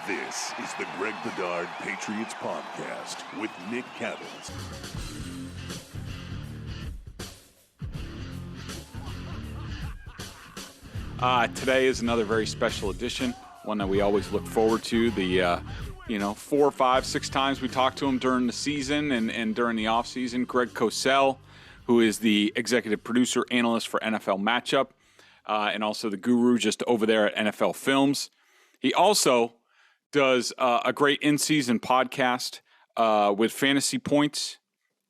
This is the Greg Bedard Patriots Podcast with Nick Cavins. Today is another very special edition, one that we always look forward to. The 4, 5, 6 times we talked to him during the season and during the offseason. Greg Cosell, who is the executive producer, analyst for NFL Matchup, and also the guru just over there at NFL Films. He also does a great in-season podcast with Fantasy Points,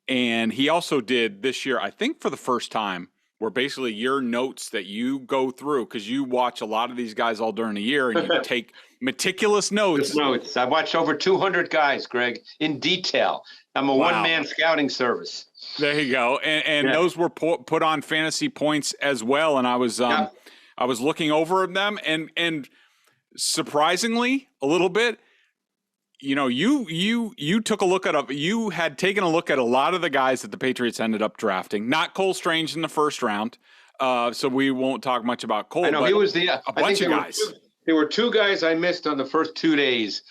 and he also did this year, I think for the first time, where basically your notes that you go through, because you watch a lot of these guys all during the year, and you take meticulous notes. I watched over 200 guys, Greg, in detail. I'm a one-man scouting service. There you go, and those were put on Fantasy Points as well, and I was looking over them, and surprisingly, a little bit, you took a look at you had taken a look at a lot of the guys that the Patriots ended up drafting. Not Cole Strange in the first round, so we won't talk much about Cole. I know, he was a bunch of guys. There were 2 guys I missed on the first 2 days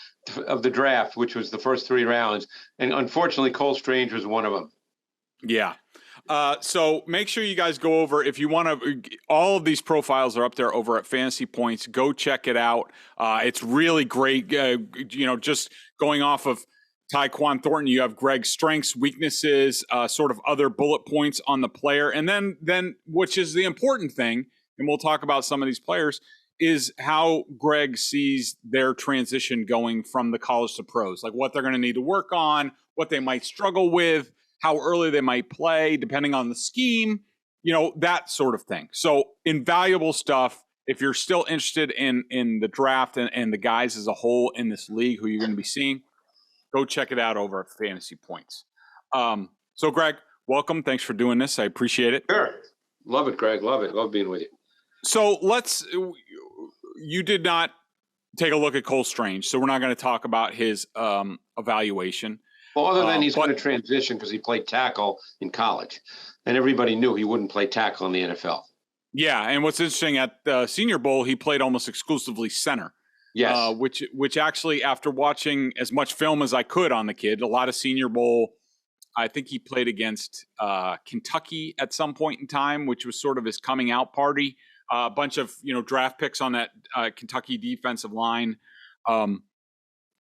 of the draft, which was the first 3 rounds, and unfortunately, Cole Strange was one of them. Yeah. So make sure you guys go over, if you want to, all of these profiles are up there over at Fantasy Points. Go check it out. It's really great. Just going off of Tyquan Thornton, you have Greg's strengths, weaknesses, sort of other bullet points on the player. And then, which is the important thing, and we'll talk about some of these players, is how Greg sees their transition going from the college to pros, like what they're going to need to work on, what they might struggle with, how early they might play, depending on the scheme, that sort of thing. So invaluable stuff. If you're still interested in the draft and the guys as a whole in this league who you're going to be seeing, go check it out over at Fantasy Points. So Greg, welcome. Thanks for doing this. I appreciate it. Sure. Love it, Greg. Love it. Love being with you. So you did not take a look at Cole Strange, so we're not going to talk about his evaluation. Well, other than he's going to transition because he played tackle in college, and everybody knew he wouldn't play tackle in the NFL. Yeah, and what's interesting, at the Senior Bowl, he played almost exclusively center. Yes. Which actually, after watching as much film as I could on the kid, a lot of Senior Bowl, I think he played against Kentucky at some point in time, which was sort of his coming out party. A bunch of draft picks on that Kentucky defensive line.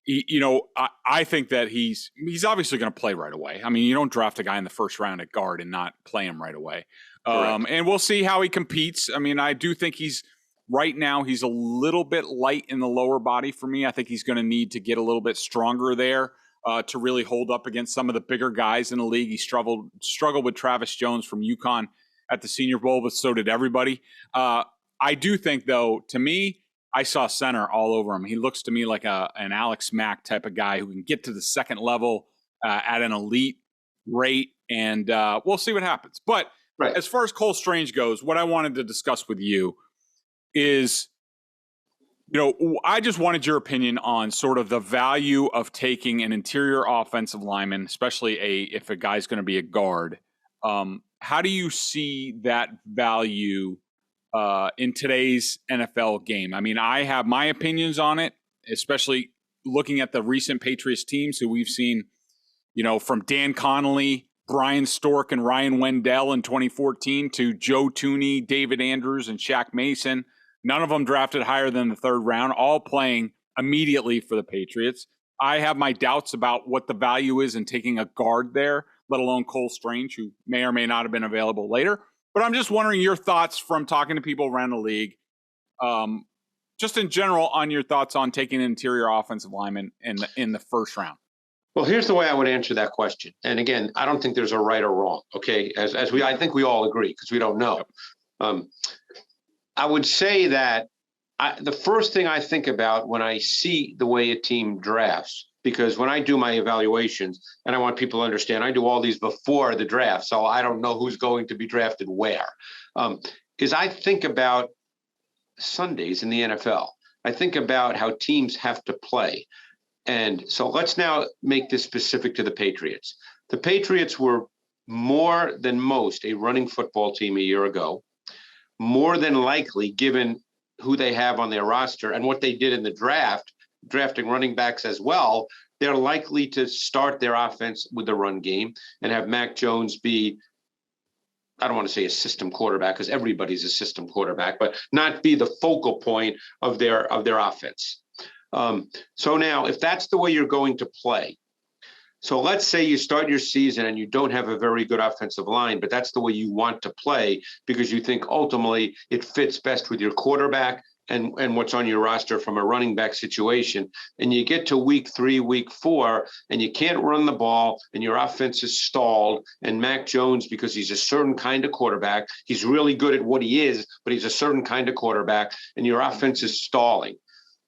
I think that he's obviously going to play right away. I mean, you don't draft a guy in the first round at guard and not play him right away. And we'll see how he competes. I mean, I do think right now he's a little bit light in the lower body for me. I think he's going to need to get a little bit stronger there to really hold up against some of the bigger guys in the league. He struggled with Travis Jones from UConn at the Senior Bowl, but so did everybody. I do think, though, to me, I saw center all over him. He looks to me like an Alex Mack type of guy who can get to the second level at an elite rate, and we'll see what happens. But as far as Cole Strange goes, what I wanted to discuss with you is, I just wanted your opinion on sort of the value of taking an interior offensive lineman, especially if a guy's going to be a guard. How do you see that value in today's NFL game? I mean, I have my opinions on it, especially looking at the recent Patriots teams who we've seen, from Dan Connolly, Brian Stork, and Ryan Wendell in 2014 to Joe Tooney, David Andrews, and Shaq Mason. None of them drafted higher than the 3rd round, all playing immediately for the Patriots. I have my doubts about what the value is in taking a guard there, let alone Cole Strange, who may or may not have been available later. But I'm just wondering your thoughts from talking to people around the league, just in general, on your thoughts on taking an interior offensive lineman in the first round. Well, here's the way I would answer that question. And again, I don't think there's a right or wrong. Okay, I think we all agree because we don't know. I would say that the first thing I think about when I see the way a team drafts, because when I do my evaluations, and I want people to understand, I do all these before the draft, so I don't know who's going to be drafted where, is I think about Sundays in the NFL. I think about how teams have to play. And so let's now make this specific to the Patriots. The Patriots were more than most a running football team a year ago, more than likely, given who they have on their roster and what they did in the draft, drafting running backs as well, they're likely to start their offense with the run game and have Mac Jones be, I don't want to say a system quarterback because everybody's a system quarterback, but not be the focal point of their offense. So now, if that's the way you're going to play, so let's say you start your season and you don't have a very good offensive line, but that's the way you want to play because you think ultimately it fits best with your quarterback and what's on your roster from a running back situation. And you get to week 3, week 4, and you can't run the ball and your offense is stalled. And Mac Jones, because he's a certain kind of quarterback, he's really good at what he is, but he's a certain kind of quarterback, and your offense is stalling.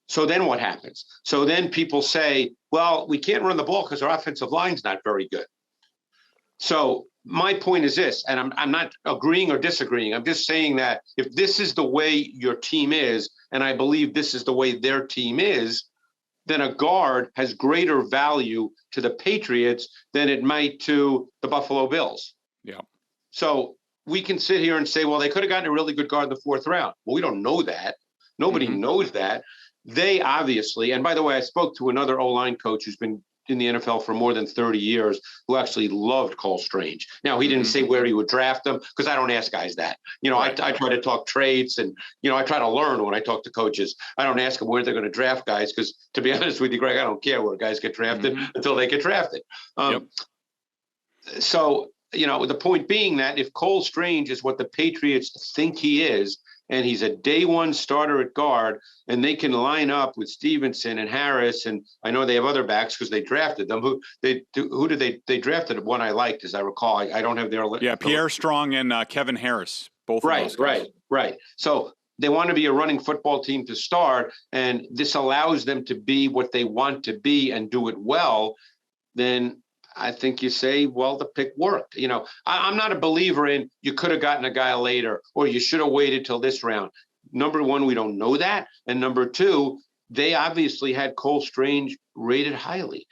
So then what happens? So then people say, well, we can't run the ball because our offensive line's not very good. So my point is this, and I'm not agreeing or disagreeing. I'm just saying that if this is the way your team is, and I believe this is the way their team is, then a guard has greater value to the Patriots than it might to the Buffalo Bills. Yeah. So we can sit here and say, well, they could have gotten a really good guard in the 4th round. Well, we don't know that. Nobody knows that. They obviously, and by the way, I spoke to another O-line coach who's been in the NFL for more than 30 years, who actually loved Cole Strange. Now, he didn't say where he would draft him because I don't ask guys that. You know, right. I try to talk trades and, you know, I try to learn when I talk to coaches. I don't ask them where they're going to draft guys because, to be honest with you, Greg, I don't care where guys get drafted until they get drafted. So, you know, the point being that if Cole Strange is what the Patriots think he is, and he's a day one starter at guard, and they can line up with Stevenson and Harris, and I know they have other backs because they drafted them. Who did they drafted? One I liked, as I recall. I don't have their list. Yeah, Pierre Strong and Kevin Harris, both. Right, of those guys. Right. So they want to be a running football team to start, and this allows them to be what they want to be and do it well. Then I think you say, well, the pick worked. You know, I'm not a believer in you could have gotten a guy later or you should have waited till this round. Number one, we don't know that. And number two, they obviously had Cole Strange rated highly.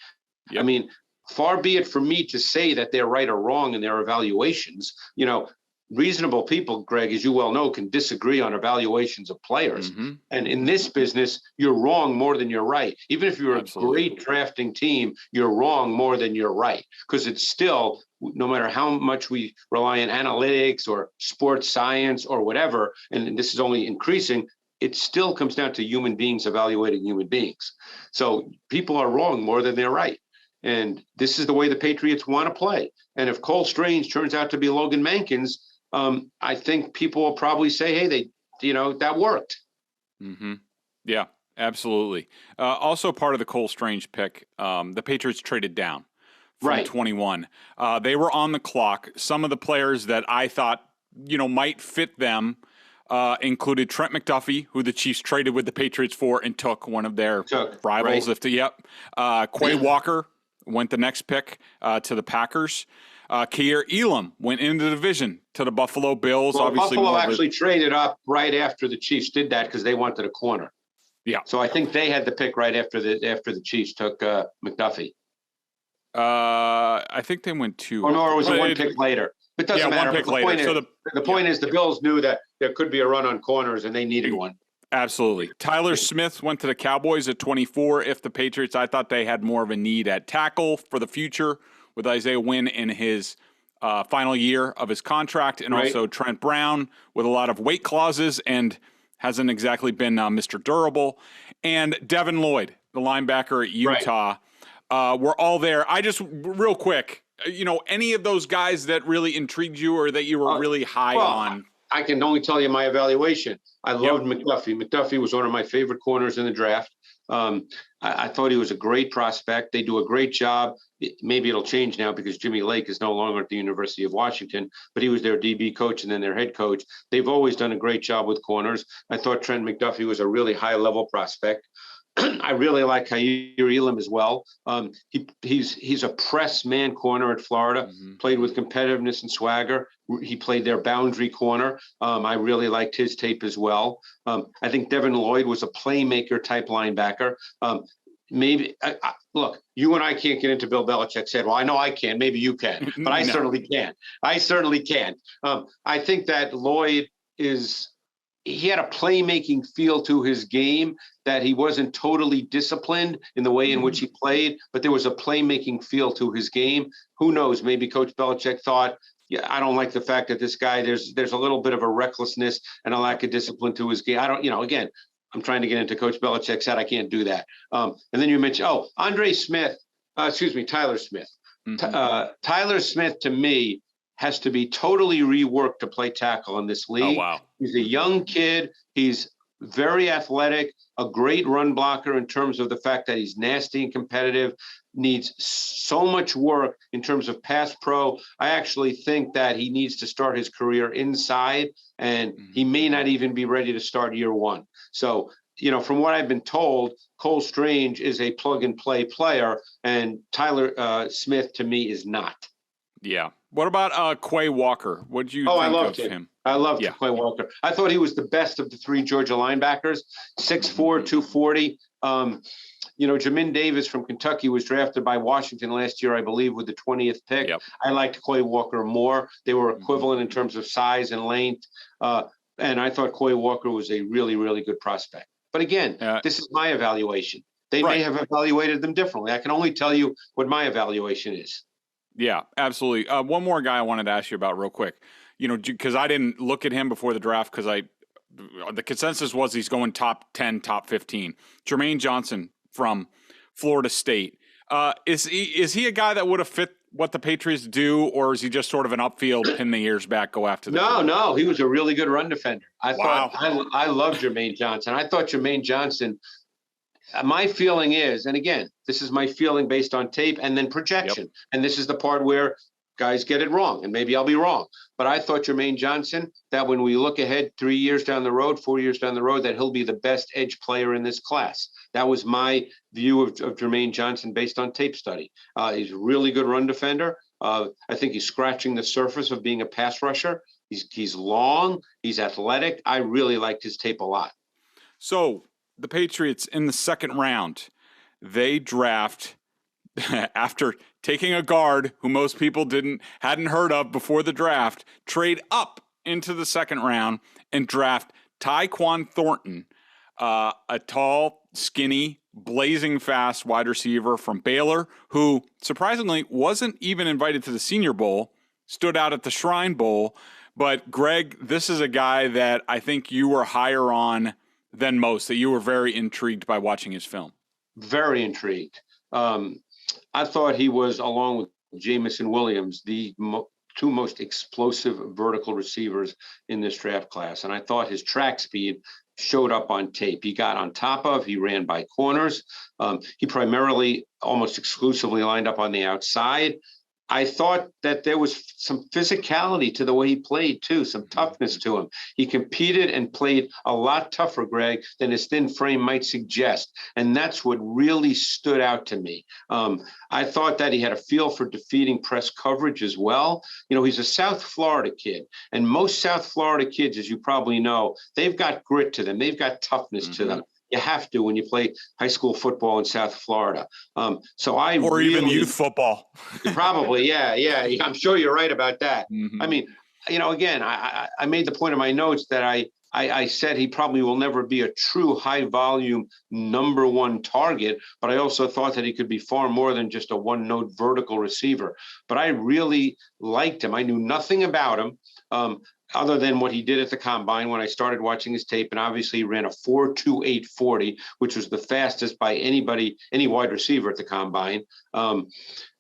Yep. I mean, far be it for me to say that they're right or wrong in their evaluations. You know, reasonable people, Greg, as you well know, can disagree on evaluations of players. And in this business, you're wrong more than you're right. Even if you're a great drafting team, you're wrong more than you're right. Because it's still, no matter how much we rely on analytics or sports science or whatever, and this is only increasing, it still comes down to human beings evaluating human beings. So people are wrong more than they're right. And this is the way the Patriots want to play. And if Cole Strange turns out to be Logan Mankins, I think people will probably say, hey, that worked. Yeah, absolutely. Also part of the Cole Strange pick, the Patriots traded down from 21. They were on the clock. Some of the players that I thought, might fit them included Trent McDuffie, who the Chiefs traded with the Patriots for and took, one of their rivals. Quay Walker went the next pick to the Packers. Kaiir Elam went into the division to the Buffalo Bills. Well, obviously, Buffalo actually traded up right after the Chiefs did that because they wanted a corner. Yeah. So I think they had the pick right after the Chiefs took McDuffie. I think they went 2. Oh, no, it was one pick later. It doesn't matter. One pick later. The point is the Bills knew that there could be a run on corners and they needed one. Absolutely. Tyler Smith went to the Cowboys at 24. If the Patriots, I thought they had more of a need at tackle for the future with Isaiah Wynn in his final year of his contract, and also Trent Brown with a lot of weight clauses and hasn't exactly been Mr. Durable. And Devin Lloyd, the linebacker at Utah, were all there. I just, real quick, any of those guys that really intrigued you or that you were really high on? I can only tell you my evaluation. I loved McDuffie. McDuffie was one of my favorite corners in the draft. I thought he was a great prospect. They do a great job. Maybe it'll change now because Jimmy Lake is no longer at the University of Washington, but he was their DB coach and then their head coach. They've always done a great job with corners. I thought Trent McDuffie was a really high-level prospect. I really like Kaiir Elam as well. He's a press man corner at Florida, played with competitiveness and swagger. He played their boundary corner. I really liked his tape as well. I think Devin Lloyd was a playmaker type linebacker. Look, you and I can't get into Bill Belichick's head. Well, I know I can. Maybe you can, but I certainly can. I certainly can. I think that Lloyd is he had a playmaking feel to his game, that he wasn't totally disciplined in the way in which he played, but there was a playmaking feel to his game. Who knows? Maybe Coach Belichick thought, yeah, I don't like the fact that this guy, there's a little bit of a recklessness and a lack of discipline to his game. I don't, again, I'm trying to get into Coach Belichick's head. I can't do that. And then you mentioned, Tyler Smith. Tyler Smith, to me, has to be totally reworked to play tackle in this league. Oh, wow. He's a young kid. He's very athletic, a great run blocker in terms of the fact that he's nasty and competitive, needs so much work in terms of pass pro. I actually think that he needs to start his career inside, and he may not even be ready to start year one. So, from what I've been told, Cole Strange is a plug-and-play player, and Tyler Smith, to me, is not. Yeah. What about Quay Walker? What did you think I loved of him? I loved Quay Walker. I thought he was the best of the three Georgia linebackers, 6'4", 240. Jamin Davis from Kentucky was drafted by Washington last year, I believe, with the 20th pick. Yep. I liked Quay Walker more. They were equivalent in terms of size and length. And I thought Quay Walker was a really, really good prospect. But again, this is my evaluation. They may have evaluated them differently. I can only tell you what my evaluation is. Yeah, absolutely. One more guy I wanted to ask you about real quick, because I didn't look at him before the draft because the consensus was he's going top 10, top 15. Jermaine Johnson from Florida State. Is he a guy that would have fit what the Patriots do, or is he just sort of an upfield, pin the ears back, go after the No, he was a really good run defender. I love Jermaine Johnson. I thought Jermaine Johnson, my feeling is, and again, this is my feeling based on tape and then projection. Yep. And this is the part where guys get it wrong, and maybe I'll be wrong. But I thought Jermaine Johnson, that when we look ahead 3 years down the road, 4 years down the road, that he'll be the best edge player in this class. That was my view of Jermaine Johnson based on tape study. He's a really good run defender. I think he's scratching the surface of being a pass rusher. He's long. He's athletic. I really liked his tape a lot. So the Patriots in the second round, they draft after taking a guard who most people hadn't heard of before the draft, trade up into the second round and draft Tyquan Thornton, a tall, skinny, blazing fast wide receiver from Baylor, who surprisingly wasn't even invited to the Senior Bowl, stood out at the Shrine Bowl. But Greg, this is a guy that I think you were higher on than most, that you were very intrigued by watching his film. Very intrigued. I thought he was, along with Jamison Williams, the two most explosive vertical receivers in this draft class. And I thought his track speed showed up on tape. He got on top of, he ran by corners. He primarily, almost exclusively lined up on the outside. I thought that there was some physicality to the way he played, too, some toughness to him. He competed and played a lot tougher, Greg, than his thin frame might suggest. And that's what really stood out to me. I thought that he had a feel for defeating press coverage as well. He's a South Florida kid. And most South Florida kids, as you probably know, they've got grit to them. They've got toughness to them. You have to when you play high school football in South Florida. Or even youth football. Probably, yeah. I'm sure you're right about that. Mm-hmm. I mean, again, I made the point in my notes that I said he probably will never be a true high volume number one target, but I also thought that he could be far more than just a one note vertical receiver. But I really liked him. I knew nothing about him. Other than what he did at the combine when I started watching his tape, and obviously he ran a 4.28 40, which was the fastest by any wide receiver at the combine.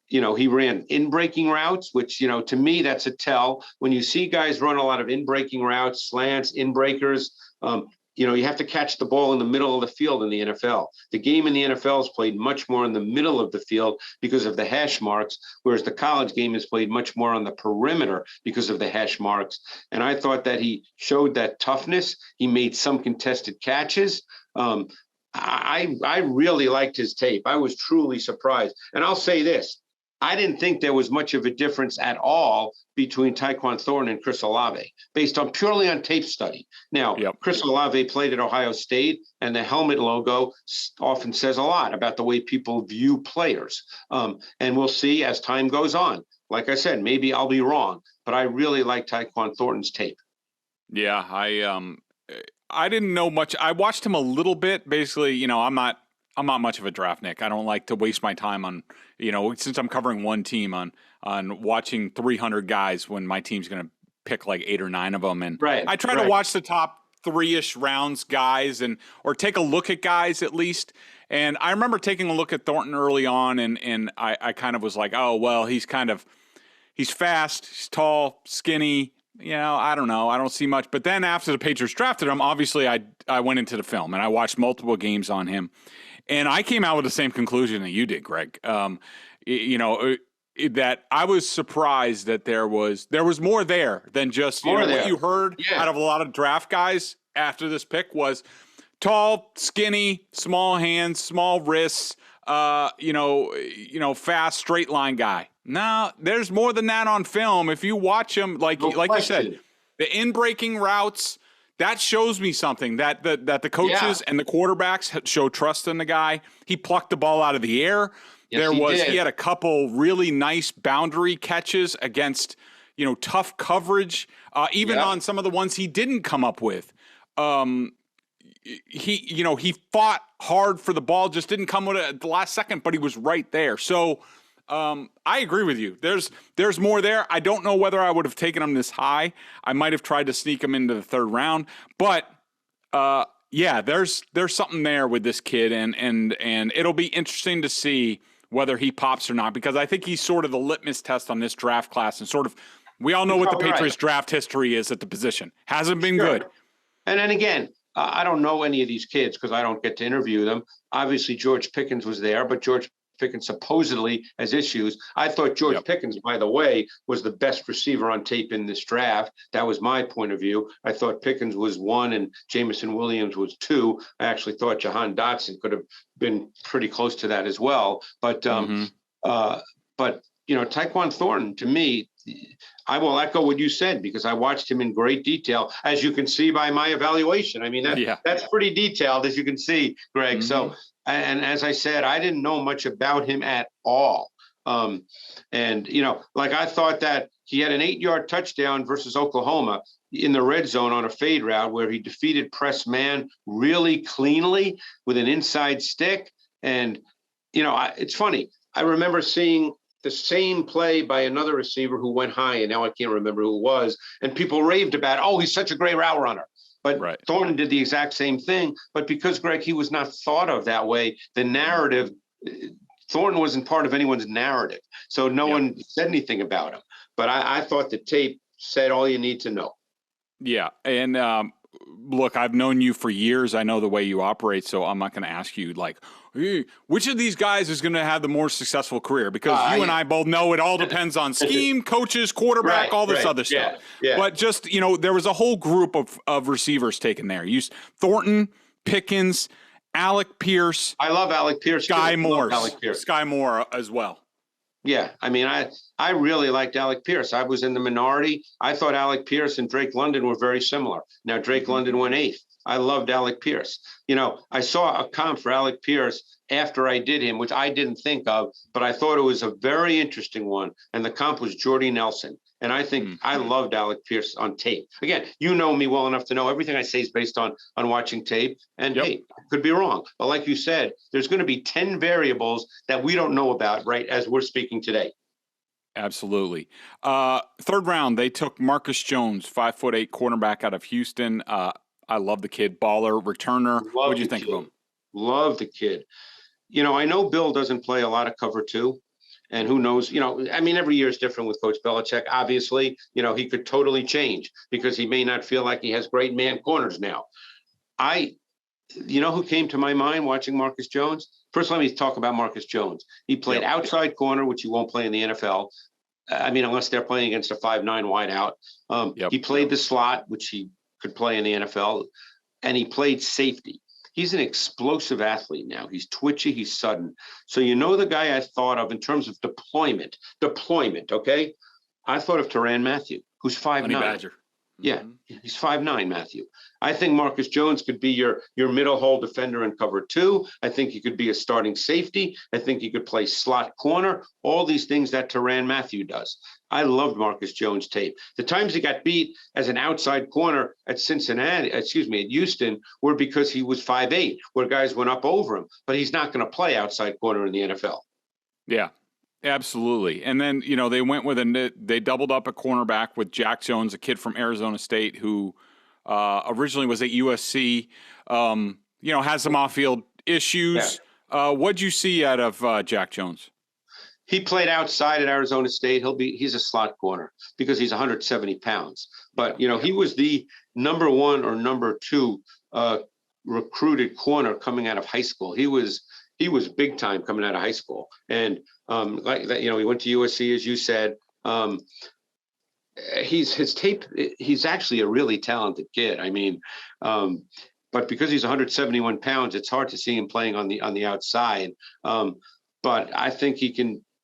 He ran in-breaking routes, which, to me, that's a tell. When you see guys run a lot of in-breaking routes, slants, in-breakers, you have to catch the ball in the middle of the field in the NFL. The game in the NFL is played much more in the middle of the field because of the hash marks, whereas the college game is played much more on the perimeter because of the hash marks. And I thought that he showed that toughness. He made some contested catches. I really liked his tape. I was truly surprised. And I'll say this. I didn't think there was much of a difference at all between Tyquan Thornton and Chris Olave, based on purely on tape study. Now, Chris Olave played at Ohio State, and the helmet logo often says a lot about the way people view players. And we'll see as time goes on. Like I said, maybe I'll be wrong, but I really like Tyquan Thornton's tape. Yeah, I didn't know much. I watched him a little bit. Basically, you know, I'm not much of a draft Nick. I don't like to waste my time on, you know, since I'm covering one team on watching 300 guys when my team's going to pick like 8 or 9 of them. And I try to watch the top 3-ish rounds guys or take a look at guys at least. And I remember taking a look at Thornton early on and I kind of was like, oh, well, he's fast, he's tall, skinny. You know, I don't know. I don't see much. But then after the Patriots drafted him, obviously I went into the film and I watched multiple games on him. And I came out with the same conclusion that you did, Greg. You know, that I was surprised that there was more there than just what you heard out of a lot of draft guys after this pick was tall, skinny, small hands, small wrists, you know, fast, straight line guy. No, there's more than that on film. If you watch him, like you said, the in-breaking routes, that shows me something that the coaches and the quarterbacks show trust in the guy. He plucked the ball out of the air. Yes, he had a couple really nice boundary catches against, you know, tough coverage, even on some of the ones he didn't come up with. He fought hard for the ball, just didn't come with it at the last second, but he was right there. So I agree with you. There's more there. I don't know whether I would have taken him this high. I might have tried to sneak him into the 3rd round, but there's something there with this kid, and it'll be interesting to see whether he pops or not, because I think he's sort of the litmus test on this draft class, and sort of we all know what the Patriots draft history is at the position. Hasn't been good. And then again, I don't know any of these kids because I don't get to interview them. Obviously, George Pickens was there, but George Pickens supposedly has issues. I thought George Pickens, by the way, was the best receiver on tape in this draft. That was my point of view. I thought Pickens was 1 and Jameson Williams was 2. I actually thought Jahan Dotson could have been pretty close to that as well. But you know, Tyquan Thornton, to me, I will echo what you said because I watched him in great detail, as you can see by my evaluation. I mean, that's pretty detailed, as you can see, Greg. So, and as I said, I didn't know much about him at all. And, you know, like I thought that he had an 8-yard touchdown versus Oklahoma in the red zone on a fade route where he defeated press man really cleanly with an inside stick. And, you know, it's funny. I remember seeing the same play by another receiver who went high, and now I can't remember who it was. And people raved about, oh, he's such a great route runner. But Thornton did the exact same thing. But because, Greg, he was not thought of that way, the narrative, Thornton wasn't part of anyone's narrative. So no one said anything about him. But I thought the tape said all you need to know. Yeah. And look, I've known you for years. I know the way you operate. So I'm not going to ask you, like, which of these guys is going to have the more successful career? Because you and I both know it all depends on scheme, coaches, quarterback, all this other stuff. Yeah. But just, you know, there was a whole group of receivers taken there. Thornton, Pickens, Alec Pierce. I love Alec Pierce. Sky Moore as well. Yeah, I mean, I really liked Alec Pierce. I was in the minority. I thought Alec Pierce and Drake London were very similar. Now, Drake London went 8th. I loved Alec Pierce. You know, I saw a comp for Alec Pierce after I did him, which I didn't think of, but I thought it was a very interesting one. And the comp was Jordy Nelson. And I think I loved Alec Pierce on tape. Again, you know me well enough to know everything I say is based on watching tape. And hey, I could be wrong. But like you said, there's going to be 10 variables that we don't know about right as we're speaking today. Absolutely. 3rd round, they took Marcus Jones, 5'8" cornerback out of Houston. I love the kid, baller, returner. What do you think of him? Love the kid. You know, I know Bill doesn't play a lot of cover 2. And who knows, you know, I mean, every year is different with Coach Belichick. Obviously, you know, he could totally change because he may not feel like he has great man corners now. You know who came to my mind watching Marcus Jones? First, let me talk about Marcus Jones. He played outside corner, which he won't play in the NFL. I mean, unless they're playing against a 5'9" wideout. He played the slot, which he could play in the NFL, and he played safety. He's an explosive athlete now. He's twitchy. He's sudden. So you know the guy I thought of in terms of deployment, okay? I thought of Tyrann Mathieu, who's 5'9". Yeah, he's 5'9", Matthew. I think Marcus Jones could be your middle hole defender in cover 2. I think he could be a starting safety. I think he could play slot corner, all these things that Tyrann Mathieu does. I loved Marcus Jones' tape. The times he got beat as an outside corner at at Houston, were because he was 5'8", where guys went up over him. But he's not going to play outside corner in the NFL. Yeah. Absolutely. And then, they went with they doubled up a cornerback with Jack Jones, a kid from Arizona State who originally was at USC, has some off-field issues. Yeah. What'd you see out of Jack Jones? He played outside at Arizona State. He's a slot corner because he's 170 pounds. But, he was the number 1 or number 2 recruited corner coming out of high school. He was big time coming out of high school. And like that, he went to USC, as you said. His tape, he's actually a really talented kid. I mean, but because he's 171 pounds, it's hard to see him playing on the outside. But I think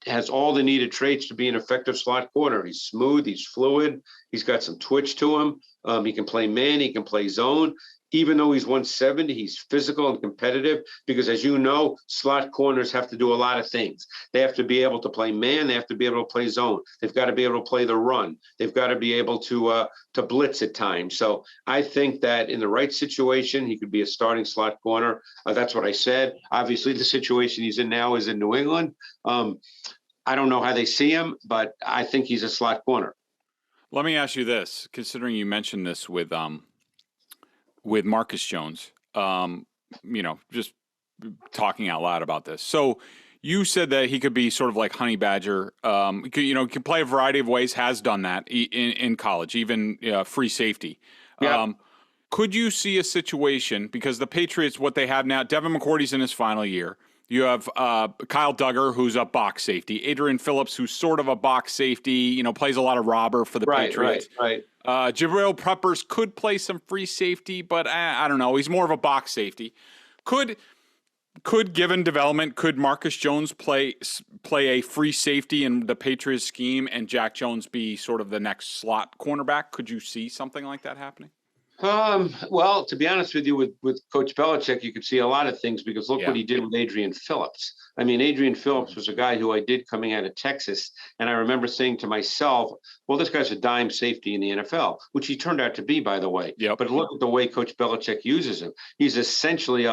has all the needed traits to be an effective slot corner. He's smooth, he's fluid, he's got some twitch to him. He can play man, he can play zone. Even though he's 170, he's physical and competitive because, as you know, slot corners have to do a lot of things. They have to be able to play man. They have to be able to play zone. They've got to be able to play the run. They've got to be able to blitz at times. So I think that in the right situation, he could be a starting slot corner. That's what I said. Obviously, the situation he's in now is in New England. I don't know how they see him, but I think he's a slot corner. Let me ask you this, considering you mentioned this with Marcus Jones, just talking out loud about this. So you said that he could be sort of like Honey Badger. He can play a variety of ways, has done that in college, even free safety. Yeah. Could you see a situation, because the Patriots, what they have now, Devin McCourty's in his final year. You have Kyle Duggar, who's a box safety. Adrian Phillips, who's sort of a box safety, plays a lot of robber for the Patriots. Right. Jabril Peppers could play some free safety, but I don't know. He's more of a box safety. Could given development, could Marcus Jones play a free safety in the Patriots scheme and Jack Jones be sort of the next slot cornerback? Could you see something like that happening? Well, to be honest with you, with Coach Belichick, you could see a lot of things because look what he did with Adrian Phillips. I mean, Adrian Phillips was a guy who I did coming out of Texas. And I remember saying to myself, well, this guy's a dime safety in the NFL, which he turned out to be, by the way. Yep. But look at the way Coach Belichick uses him. He's essentially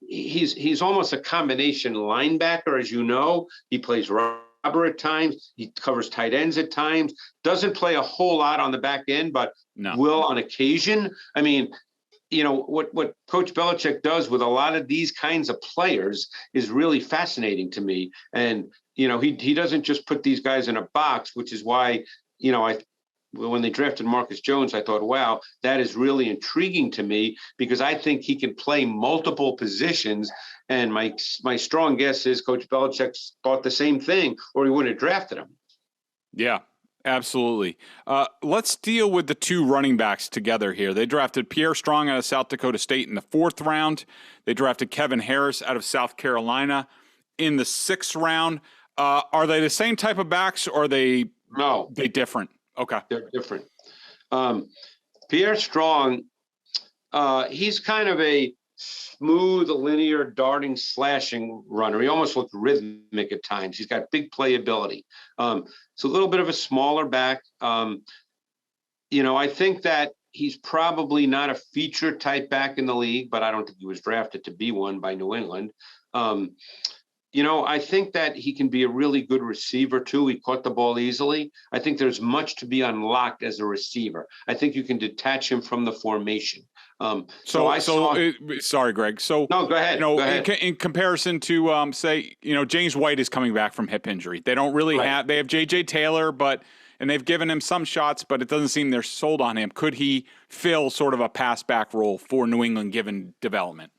he's almost a combination linebacker, as you know. He plays at times, he covers tight ends at times, doesn't play a whole lot on the back end, but will on occasion. I mean, what Coach Belichick does with a lot of these kinds of players is really fascinating to me. And, he doesn't just put these guys in a box, which is why, when they drafted Marcus Jones, I thought, wow, that is really intriguing to me because I think he can play multiple positions. And my strong guess is Coach Belichick thought the same thing or he wouldn't have drafted him. Yeah, absolutely. Let's deal with the two running backs together here. They drafted Pierre Strong out of South Dakota State in the 4th round. They drafted Kevin Harris out of South Carolina in the 6th round. Are they the same type of backs or are they different? Okay. They're different. Pierre Strong, he's kind of a smooth, linear, darting, slashing runner. He almost looked rhythmic at times. He's got big playability. It's a little bit of a smaller back. I think that he's probably not a feature type back in the league, but I don't think he was drafted to be one by New England. I think that he can be a really good receiver too. He caught the ball easily. I think there's much to be unlocked as a receiver. I think you can detach him from the formation. Sorry, Greg. So no, go ahead. Go ahead. In comparison to James White is coming back from hip injury. They don't really have. They have J.J. Taylor, and they've given him some shots, but it doesn't seem they're sold on him. Could he fill sort of a pass back role for New England given development?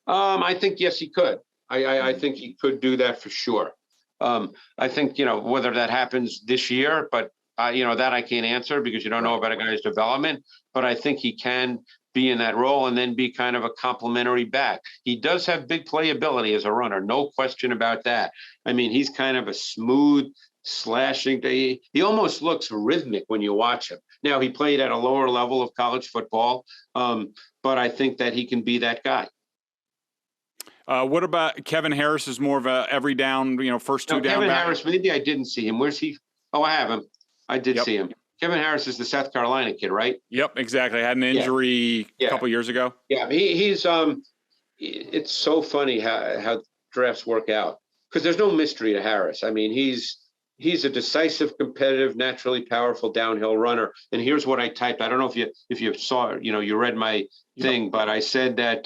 I think, yes, he could. I think he could do that for sure. I think, whether that happens this year, but, that I can't answer because you don't know about a guy's development. But I think he can be in that role and then be kind of a complementary back. He does have big playability as a runner. No question about that. I mean, he's kind of a smooth, slashing. He almost looks rhythmic when you watch him. Now, he played at a lower level of college football, but I think that he can be that guy. What about Kevin Harris? Is more of a every down, first two down Kevin back? Harris, maybe I didn't see him. Where's he? Oh, I have him. I did see him. Kevin Harris is the South Carolina kid, right? Yep, exactly. Had an injury a couple years ago. Yeah, he's it's so funny how drafts work out, because there's no mystery to Harris. I mean, he's a decisive, competitive, naturally powerful downhill runner. And here's what I typed. I don't know if you saw, you read my thing, but I said that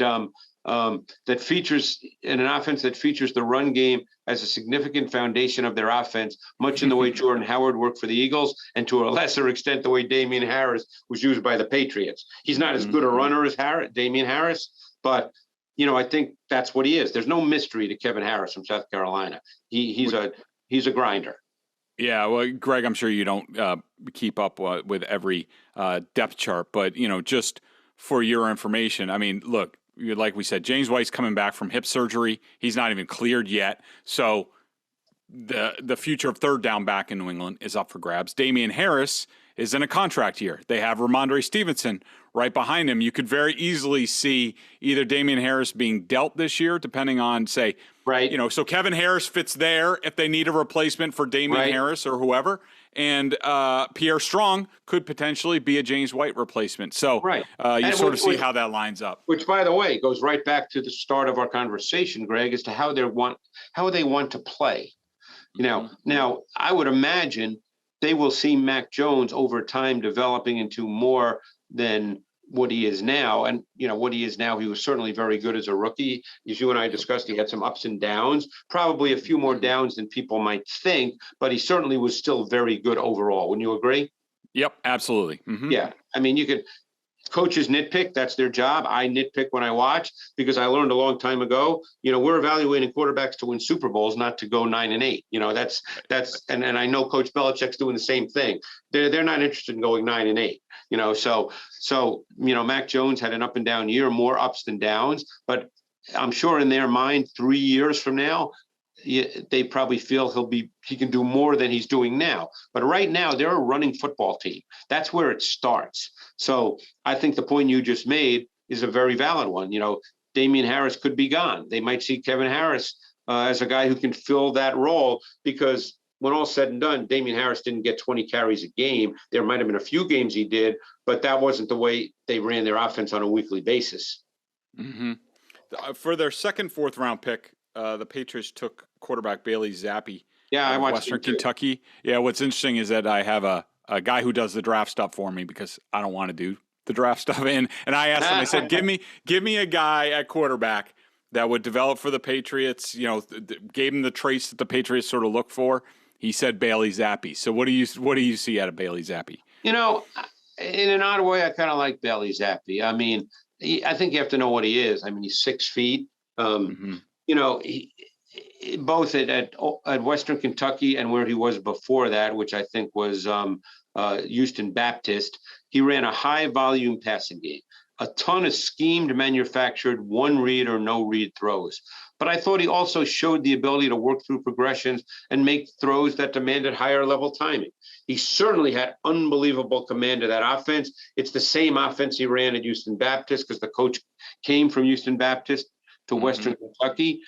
that features in an offense that features the run game as a significant foundation of their offense, much in the way Jordan Howard worked for the Eagles, and to a lesser extent the way Damian Harris was used by the Patriots. He's not as good a runner as Damian Harris, but I think that's what he is. There's no mystery to Kevin Harris from South Carolina. He's a grinder. Yeah, well, Greg, I'm sure you don't keep up with every depth chart, but just for your information, I mean, look, like we said, James White's coming back from hip surgery. He's not even cleared yet. So the future of third down back in New England is up for grabs. Damian Harris is in a contract year. They have Ramondre Stevenson right behind him. You could very easily see either Damian Harris being dealt this year, depending on, say, so Kevin Harris fits there if they need a replacement for Damian Harris or whoever. And Pierre Strong could potentially be a James White replacement. So you sort of see how that lines up. Which, by the way, goes right back to the start of our conversation, Greg, as to how they want to play. Now, I would imagine they will see Mac Jones over time developing into more than what he is now. And, what he is now, he was certainly very good as a rookie. As you and I discussed, he had some ups and downs, probably a few more downs than people might think, but he certainly was still very good overall. Wouldn't you agree? Yep, absolutely. Mm-hmm. Yeah. I mean, coaches nitpick. That's their job. I nitpick when I watch, because I learned a long time ago, we're evaluating quarterbacks to win Super Bowls, not to go 9-8. And I know Coach Belichick's doing the same thing. They're not interested in going 9-8. So Mac Jones had an up and down year, more ups than downs, but I'm sure in their mind, 3 years from now, they probably feel he can do more than he's doing now. But right now, they're a running football team. That's where it starts. So I think the point you just made is a very valid one. Damian Harris could be gone. They might see Kevin Harris as a guy who can fill that role, because when all's said and done, Damian Harris didn't get 20 carries a game. There might have been a few games he did, but that wasn't the way they ran their offense on a weekly basis. Mm-hmm. For their second, fourth round pick, the Patriots took quarterback Bailey Zappe. Yeah, I watched Western Kentucky. Yeah, what's interesting is that I have a guy who does the draft stuff for me, because I don't want to do the draft stuff. And I asked him, I said, give me a guy at quarterback that would develop for the Patriots, gave him the traits that the Patriots sort of look for. He said Bailey Zappe. So what do you see out of Bailey Zappe? In an odd way, I kind of like Bailey Zappe. I mean, I think you have to know what he is. I mean, he's 6 feet. Both at Western Kentucky and where he was before that, which I think was Houston Baptist, he ran a high volume passing game, a ton of schemed, manufactured one read or no read throws. But I thought he also showed the ability to work through progressions and make throws that demanded higher level timing. He certainly had unbelievable command of that offense. It's the same offense he ran at Houston Baptist, because the coach came from Houston Baptist to Western Kentucky.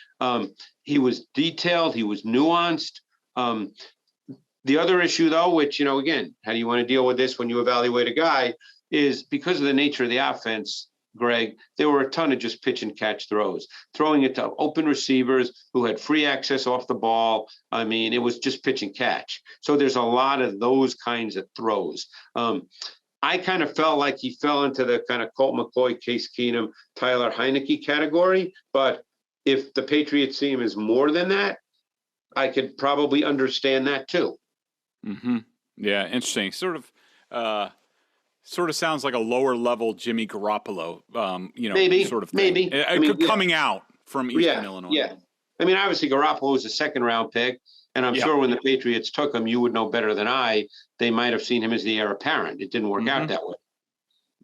He was detailed. He was nuanced. The other issue, though, which, again, how do you want to deal with this when you evaluate a guy, is because of the nature of the offense, Greg, there were a ton of just pitch and catch throws, throwing it to open receivers who had free access off the ball. I mean, it was just pitch and catch. So there's a lot of those kinds of throws. I kind of felt like he fell into the kind of Colt McCoy, Case Keenum, Tyler Heineke category. But if the Patriots see him as more than that, I could probably understand that too. Mm-hmm. Yeah, interesting. Sort of sounds like a lower level Jimmy Garoppolo, maybe, sort of thing. Maybe. Coming out from Eastern Illinois. Yeah. I mean, obviously Garoppolo was a second round pick, and I'm sure when the Patriots took him, you would know better than I, they might have seen him as the heir apparent. It didn't work out that way.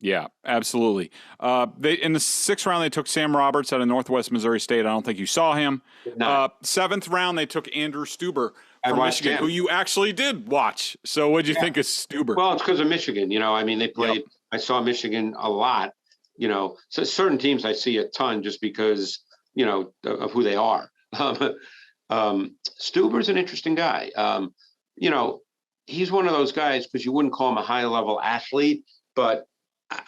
Yeah, absolutely. In the 6th round, they took Sam Roberts out of Northwest Missouri State. I don't think you saw him. 7th round, they took Andrew Stueber from Michigan, who you actually did watch. So what did you think of Stueber? Well, it's because of Michigan. I mean, they played. Yep. I saw Michigan a lot. So certain teams I see a ton just because of who they are. Stueber's an interesting guy. He's one of those guys because you wouldn't call him a high-level athlete, but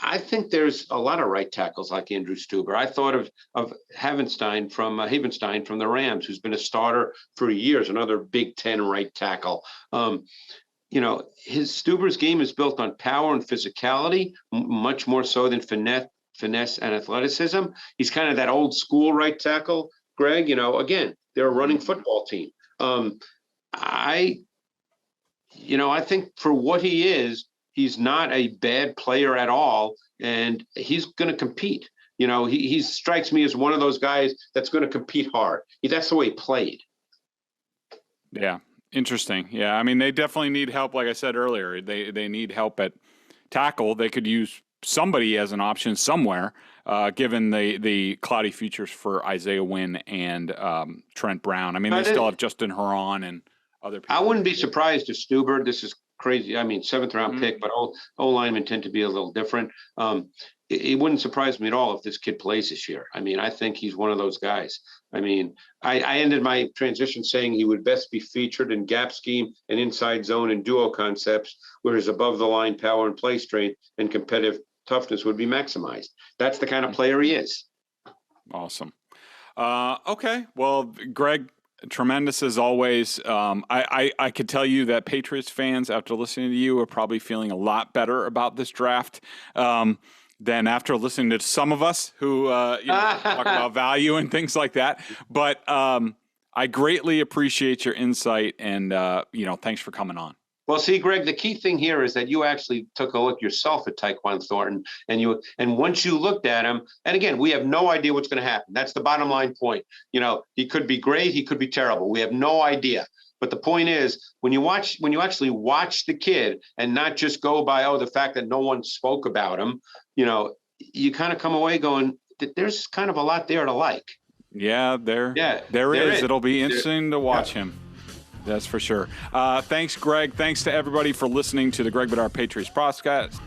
I think there's a lot of right tackles like Andrew Stueber. I thought of Havenstein from the Rams, who's been a starter for years, another Big Ten right tackle. His Stueber's game is built on power and physicality, much more so than finesse and athleticism. He's kind of that old school right tackle, Greg. Again, they're a running football team. I think for what he is, he's not a bad player at all, and he's going to compete. He strikes me as one of those guys that's going to compete hard. That's the way he played. Yeah, interesting. Yeah, I mean, they definitely need help. Like I said earlier, they need help at tackle. They could use somebody as an option somewhere, given the cloudy futures for Isaiah Wynn and Trent Brown. I mean, they still have Justin Herron and other people. I wouldn't be surprised if Stueber, this is crazy. I mean, 7th round pick, but O-linemen tend to be a little different. It wouldn't surprise me at all if this kid plays this year. I mean, I think he's one of those guys. I mean, I ended my transition saying he would best be featured in gap scheme and inside zone and duo concepts, where his above the line power and play strength and competitive toughness would be maximized. That's the kind of player he is. Awesome. Okay. Well, Greg, tremendous as always. I could tell you that Patriots fans, after listening to you, are probably feeling a lot better about this draft than after listening to some of us who talk about value and things like that. But I greatly appreciate your insight, and thanks for coming on. Well, see, Greg, the key thing here is that you actually took a look yourself at Tyquan Thornton, and once you looked at him, and again, we have no idea what's going to happen. That's the bottom line point. He could be great, he could be terrible. We have no idea. But the point is, when you actually watch the kid and not just go by the fact that no one spoke about him, you kind of come away going, there's kind of a lot there to like. Yeah, there is. It'll be interesting to watch him. That's for sure. Thanks, Greg. Thanks to everybody for listening to the Greg Bedard Patriots podcast.